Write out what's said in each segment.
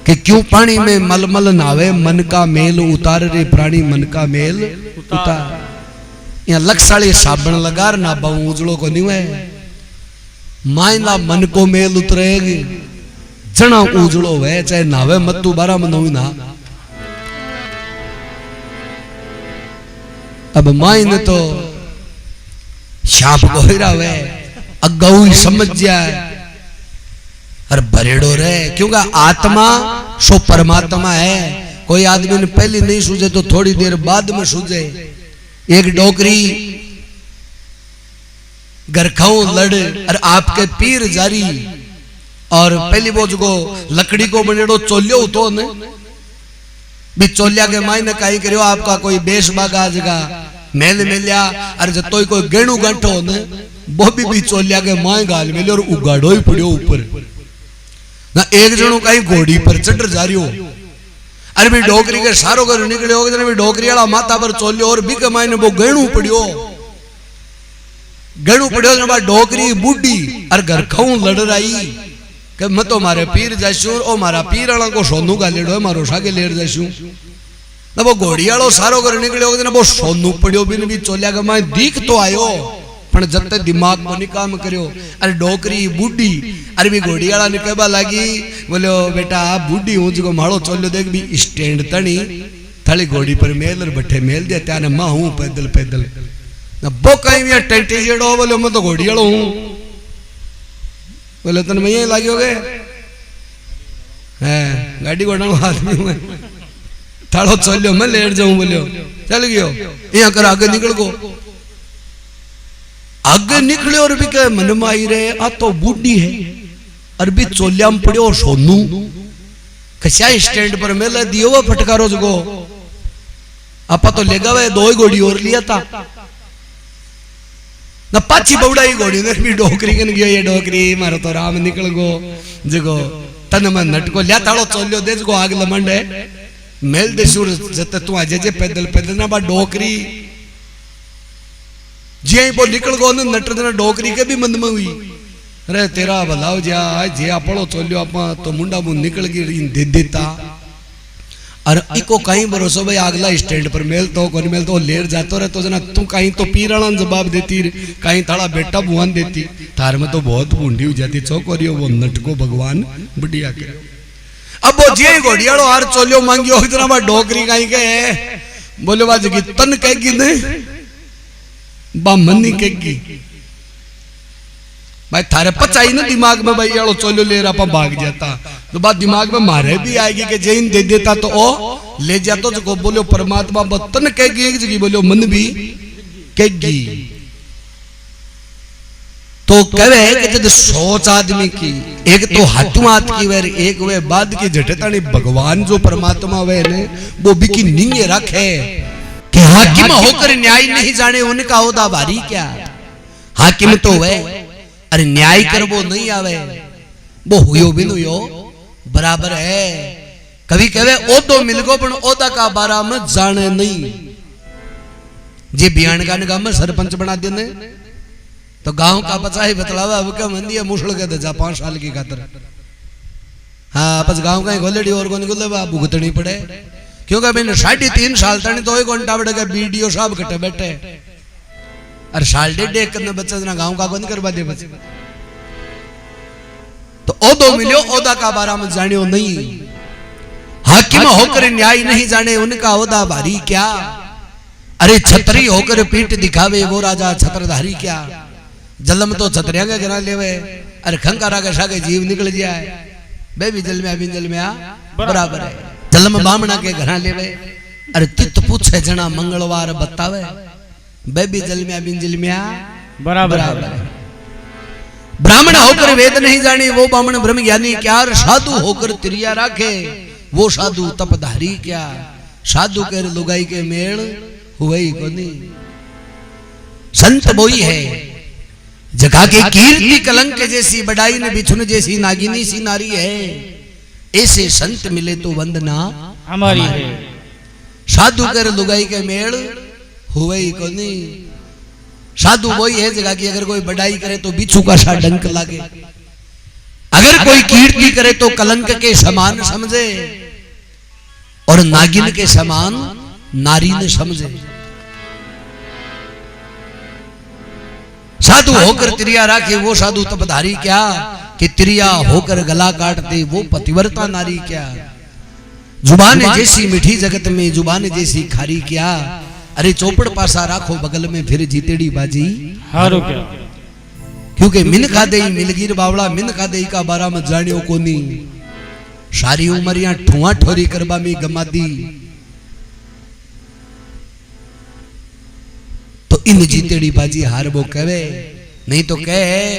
कि क्यों पानी में मलमल नावे मन का मेल उतार रे प्राणी मन का मेल उतार। यहाँ लक्षाली साबण लगा ना बहु उजड़ो को नहीं है मायना मन को मेल उतरेगी जना उजड़ो है चाहे नावे मत्तू बारा मनो ना। अब मायने तो शाप गोहिरा वे अगऊ ही समझ जाए और भरेड़ो रहे क्योंकि आत्मा सो परमात्मा है। कोई आदमी ने पहले नहीं सूझे तो थोड़ी देर बाद में सूझे। एक डोकरी गरखाऊ लड़ और आपके पीर जारी और पहली वो जो लकड़ी को बनेड़ो चोलियो तो ने भी चोलिया के मायने कहीं करियो आपका कोई बेश बागा जगा मेल मिलिया और जब तो कोई गेणु गंठो ने वो भी चोलिया के माय गाल मिले और उगाड़ो ही पड़ियो ऊपर ना। एक जनो कहीं घोड़ी पर चढ़ जा रही हो अरे भी डोकरी के सारो कर निकले हो भी डोकरी वाला माथा पर चोलियो और भी के मायने वो गेणु पड़ियो ना बाद डोकरी बूढ़ी और घर खाऊ लड़ रही कि मैं तो मारे पीर जाशू ओ मारा पीर वाला को सोनू का लेड़ो है मारो सागे लेर जाशू ना। वो घोड़ी वालो सारो कर निकले हो ना वो सोनू पड़ियो भी चोलिया के माय दीख तो आयो पण जब तक दिमाग को नहीं काम करियो। अरे डोकरी बूढ़ी अरे भी घोड़ी वाला ने कहबा लगी बोलो बेटा बूढ़ी हूं जो माड़ो चोलियो देख भी स्टैंड तणी थली घोड़ी पर मेल और बठे मेल दे त्याने मां हूं पैदल पैदल ना बो कहीं भी टेंटी जेड़ो बोलो मैं तो घोड़ी वालो हूं बोले तने मैं यही लाग्योगे हैं गाड़ी घोड़ा आदमी हूं थाड़ो चोलियो मैं लेट जाऊं बोलियो चल गयो यहां कर आगे निकल गो आगे निकले और भी कहे मन में आई रहे आ तो बूढ़ी है और भी चोलिया में पड़े और सोनू कस्या स्टैंड पर मेले दियो वो फटकारो जगो आपा तो लेगा वे दो ही घोड़ी और लिया था ना पाची बौड़ाई घोड़ी ने भी डोकरी कन गयो ये डोकरी मारो तो राम निकल गो जगो तन में नटको लिया थाड़ो चोलियो दे जगो आग लमंड है मेल दे सुर जते तू आजे जे पैदल पैदल ना बा डोकरी जी वो निकल गो नट डोकरी के भी मन में हुई अरे तेरा भलाव जा जे पड़ो चोलियो आप तो मुंडा मुंह निकल गई दे देता और इको कहीं भरोसो भाई अगला स्टैंड पर मेल तो कौन मेल तो लेर जातो रहे तो जना तू कहीं तो पीराणा जवाब देती कहीं थाड़ा बेटा भुवन देती थार में तो बहुत बूंढी हो जाती चौकोरियो वो नट को भगवान बढ़िया के। अब वो जे घोड़ियाड़ो हार चोलियो मांगियो जना डोकरी कहीं के बोले बाज की तन कहेगी नहीं बा मनी केगी भाई थारे पचाई ना दिमाग में भाई यारो चोलो ले रहा भाग जाता तो बात दिमाग में मारे भी आएगी कि जैन दे देता तो ओ ले जातो जो बोलो परमात्मा बतन कहेगी एक जगह बोलो मन भी कहेगी तो कहे कि जब सोच आदमी की एक तो हाथुआत की वे एक वे बाद की जठतानी भगवान जो परमात्मा वे ने वो भी की नींगे रखे कि हाकिम होकर न्याय नहीं जाने उनका ओदा भारी क्या। हाकिम तो वे अरे न्याय कर वो नहीं आवे वो हुयो भी नहीं हो बराबर है। कभी कहे ओदो मिल गो पण ओदा का बारा में जाने नहीं जे बियान का गांव में सरपंच बना देने तो गांव का बचा ही बतलावा अब क्या मंदी है मुश्किल के दे जा 5 साल की खातर। हाँ बस गांव का ही गोलेडी और को निकले बा भुगतनी पड़े क्योंकि मैंने 3.5 साल तक तो एक घंटा बैठे बीडीओ साहब कटे बैठे और साल डेढ़ करने बच्चे ना गांव का बंद करवा दे बच्चे तो ओदो मिलो ओदा का बारा में जानियो नहीं। हाकिम होकर न्याय नहीं जाने उनका ओदा भारी क्या। अरे छतरी होकर पीठ दिखावे वो राजा छत्रधारी क्या। जलम तो छतरिया के गिरा लेवे अरे खंकारा के सागे जीव निकल जाए बेबी जल में अभी जल में आ बराबर है। जलम बामणा के घरा लेवे अरे तित पूछे जना मंगलवार बतावे बेबी जल में अभी जल में आ बराबर है। ब्राह्मण होकर वेद नहीं जाने वो ब्राह्मण ब्रह्म ज्ञानी क्या। साधु होकर त्रिया राखे वो साधु तपधारी क्या। साधु के लुगाई के मेल हुए ही को नहीं। संत वही है जगह के कीर्ति कलंक जैसी बड़ाई ने बिछुन जैसी नागिनी सी नारी है। ऐसे संत मिले तो वंदना हमारी है। साधु कर लुगाई के मेल हुए ही को नहीं। साधु वही है जगह की अगर कोई बड़ाई करे तो बिच्छू का सा डंक लागे अगर कोई कीर्ति करे तो कलंक के समान समझे और नागिन के समान नारी ने समझे। साधु होकर त्रिया राखे वो साधु तपधारी क्या, कि त्रिया होकर गला काटते वो पतिव्रता नारी क्या। जुबान जैसी मीठी जगत में जुबान जैसी खारी क्या। अरे चौपड़ पासा राखो बगल में फिर जीतेड़ी बाजी हारो क्या। क्योंकि मिन खा दे मिलगीर बावड़ा मिन खा दे का बारा में जानियो कोनी। सारी उमरिया ठुआ ठोरी करबा में गमादी। तो इन जीतेड़ी बाजी हार वो कहे, नहीं तो कहे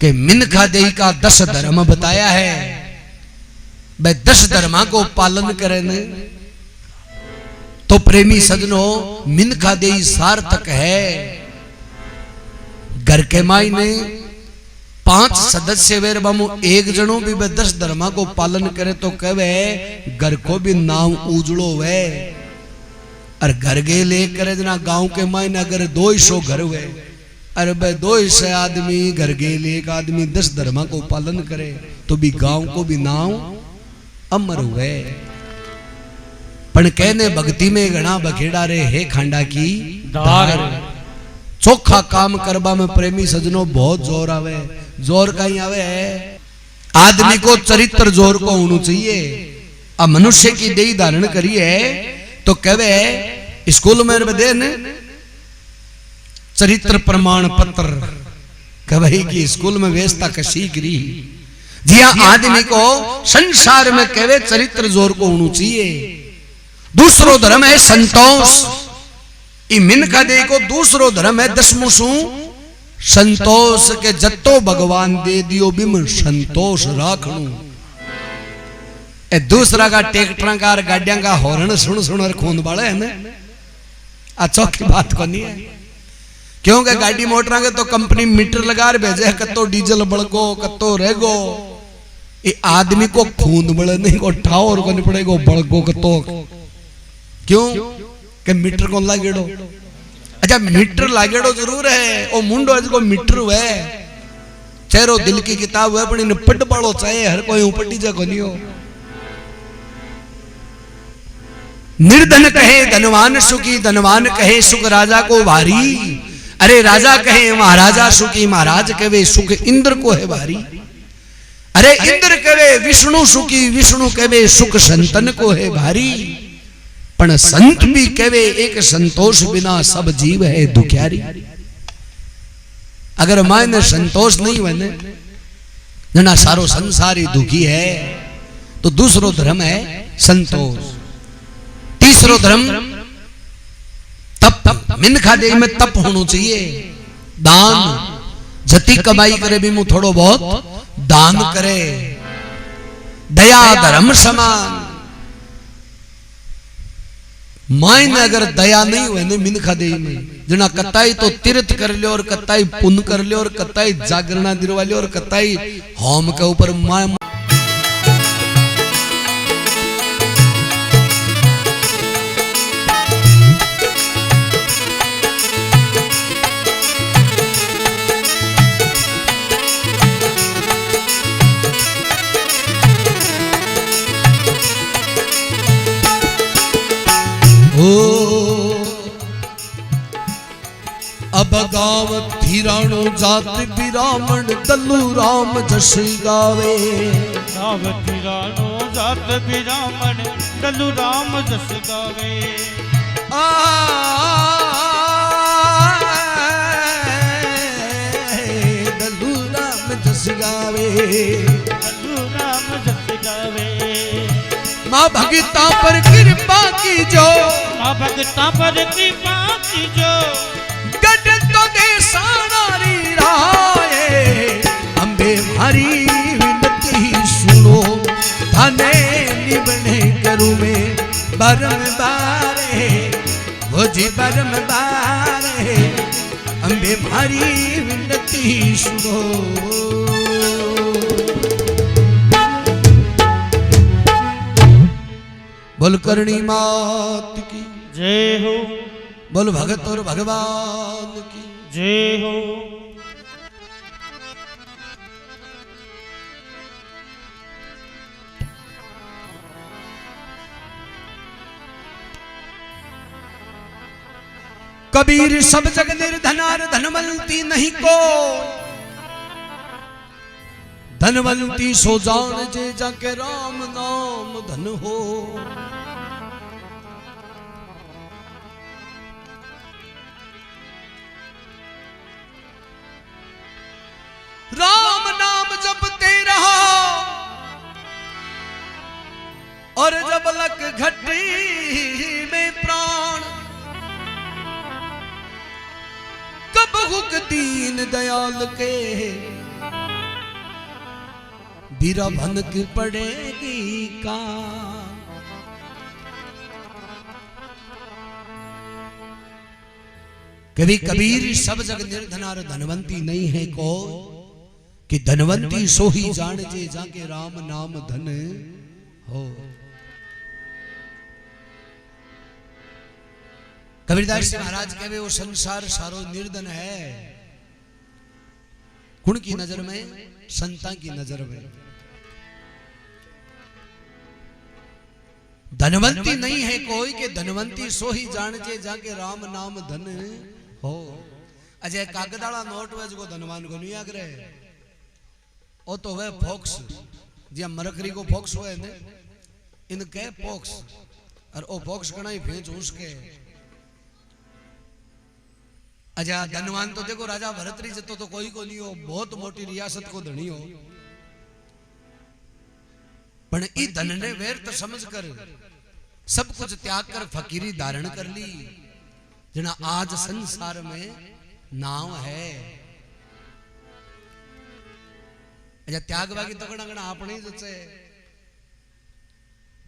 कि मिन खा दे का 10 धर्म बताया है, भाई 10 धर्मा को पालन करें तो प्रेमी सजनो मिन खा दे सार्थक है। घर के मायने 5 सदस्य वेर बामू एक जनो भी 10 धर्मा को पालन करे तो कहे घर को भी नाम उजड़ो वे। और घर गे लेकर जना गांव के मायने अगर 200 घर हुए, अरे भाई 200 आदमी घर गे ले एक आदमी 10 धर्मा को पालन करे तो भी गांव को भी नाम अमर हुए। पण कहने भक्ति में घना बखेड़ा रे हे खांडा की धार। चोखा काम करबा में प्रेमी सजनों बहुत जोर आवे। जोर कहीं आवे आदमी को चरित्र जोर को होना चाहिए। अब मनुष्य की देही धारण करी है तो कहे स्कूल में दे ने चरित्र प्रमाण पत्र कहे कि स्कूल में व्यवस्था कसी करी। जी हाँ, आदमी को संसार में कहे चरित्र जोर को होना चाहिए। दूसरो धर्म है संतोष। मिन का दे को दूसरो धर्म है दसमुसु संतोष के जत्तो भगवान दे दियो बिम संतोष राखणु। ए दूसरा का ट्रैक्टर का गाड़ियां का हॉर्न सुन सुन और खून बाले है ना। अच्छा की बात को नहीं है, क्योंकि गाड़ी मोटर के तो कंपनी मीटर लगा भेजे कत्तो डीजल बड़को कत्तो रहेगो। ये आदमी को खून बड़े नहीं को ठावर को नहीं पड़ेगो बड़को कत्तो। क्यों कि मीटर को लागेड़ो। अच्छा मीटर लागेड़ो जरूर है, ओ मुंडो को मीटर हुए चेहरो दिल की किताब है पण पट पाड़ो चाहे हर कोई उपटी जा को नहीं हो। निर्धन कहे धनवान सुखी धनवान कहे सुख राजा को भारी। अरे राजा कहे महाराजा सुखी महाराज कहे सुख इंद्र को है भारी। अरे इंद्र कहे विष्णु सुखी विष्णु कहे सुख संतन को है भारी। पण संत भी कहे एक संतोष बिना सब जीव है दुखियारी। अगर मायने संतोष नहीं बने जना सारो संसार ही दुखी है तो दूसरो धर्म है संतोष। तीसरो धर्म तप। मिन खादे में तप होना चाहिए। दान जति कमाई करे भी मुंह थोड़ो बहुत दान करे। दया धर्म समान। मायने अगर दया नहीं हुए ने मिन खादे में जना कताई तो तीर्थ कर लियो और कताई पुण्य कर लियो और कताई जागरणा दिलवा लियो और कताई होम के ऊपर माय अब गाँव धीराणो जात बिरामण दल्लू राम जस गावे। गाँव धीराणो जात बिरामण दल्लू राम जस गावे। दल्लू राम जस गावे। दल्लू राम जस गावे। माँ भगता पर कृपा की जो। माँ भगता पर कृपा की जो। गड तो दे सारी राये। अम्बे मारी विनती सुनो धने निबने करूँ में बरम बारे। वो जी बरम बारे। अम्बे मारी विनती सुनो। बोल करणी मात की जय हो। बोल भगत और भगवान की जय हो। कबीर सब जग निर्धनार धनवंती नहीं को, धनवंती सो जान जे जाके राम नाम धन हो। राम नाम जपते रहा और जब लक घटी में प्राण, कब हुक दीन दयाल के बीरा भनक पड़ेगी का। कभी कबीर सब जग निर्धनार धनवंती नहीं है को, कि धनवंती सो ही जान जे जाके राम नाम धन हो। कबीरदास जी महाराज कहवे वो संसार सारो निर्धन है, कुण की नजर में, संता की नजर में। धनवंती नहीं है कोई कि धनवंती सो ही जान जे जाके राम नाम धन हो। अजय कागदाला नोट वे जो धनवान को नहीं आग्रह, ओ तो वे फोक्स जी मरकरी को फोक्स हुए ने इनके फोक्स, और ओ फोक्स कणाई भेज उसके। अजा धनवान तो देखो राजा भरतरी जतो तो कोई को नहीं हो, बहुत मोटी रियासत को धनी हो, पण ई धन ने व्यर्थ समझ कर सब कुछ त्याग कर फकीरी धारण कर ली, जना आज संसार में नाव है। अच्छा त्याग बाकी तो गणा अपने जैसे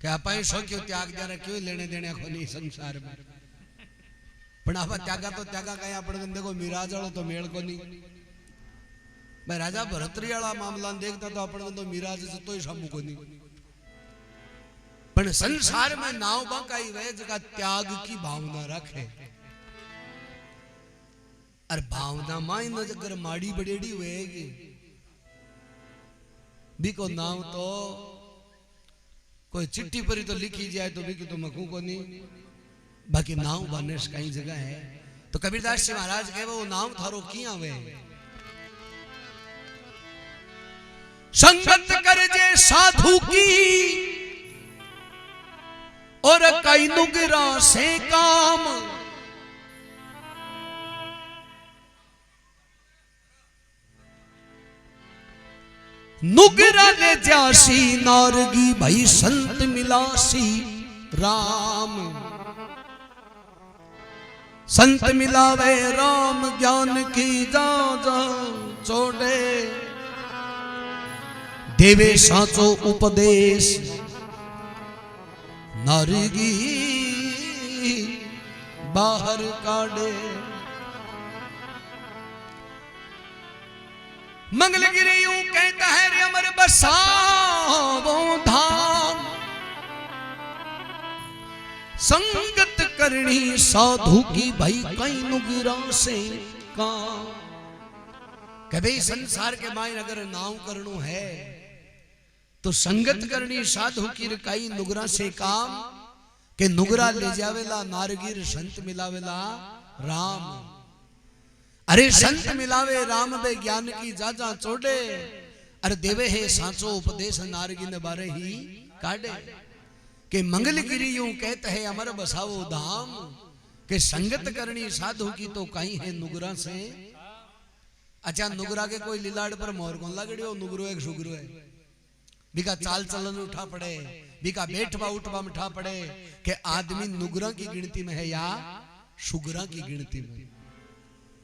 कि आप शो क्यों त्याग जरा क्यों लेने देने को नहीं संसार में, पण आप त्यागा तो त्यागा कहीं अपने देखो मिराज वालों तो मेल को नहीं। भाई राजा भरतरी वाला मामला देखता तो अपने तो मिराज तो ही सामू को नहीं, पण संसार में नाव बाकाई वे जगह त्याग की भावना रखे, और भावना माई न जगर माड़ी बड़ेड़ी हुएगी बिको नाव तो कोई चिट्ठी पर ही तो लिखी जाए तो बिकी तो मखू को नहीं, बाकी नाव बानेश कई जगह है। तो कबीरदास जी महाराज कहे वो नाव थारो किया वे, संगत कर जे साधु की और कई नुगरा से काम, नुगरा ले जासी नारगी भाई संत मिलासी राम। संत मिलावे राम ज्ञान की जा छोड़े, देवे साचो उपदेश नारगी बाहर काढ़े। मंगलगिरी यूं कहता है रे अमर बसावो धाम, संगत करनी साधु की भाई कई नुगिरा से काम। कभी संसार के मायन अगर नाव करनो है तो संगत करनी साधु की कई नुगरा से काम, के नुगरा ले जावेला नारगीर संत मिलावेला राम। अरे संत मिलावे राम बे ज्ञान की जाजा चोड़े, अरे देवे है सांचो उपदेश नारगी ने बारे ही काढ़े। के मंगलगिरी यूं कहते है अमर बसावो धाम, के संगत करनी साधु की तो कहीं है नुगरा से। अच्छा नुगरा के कोई लीलाड़ पर मोहर कौन लगड़ियो, नुगरो एक सुगरो है, बिका चाल चलन उठा पड़े, बिका बैठवा उठवा में उठा पड़े, के आदमी नुगरा की गिनती में है या सुगरा की गिनती में।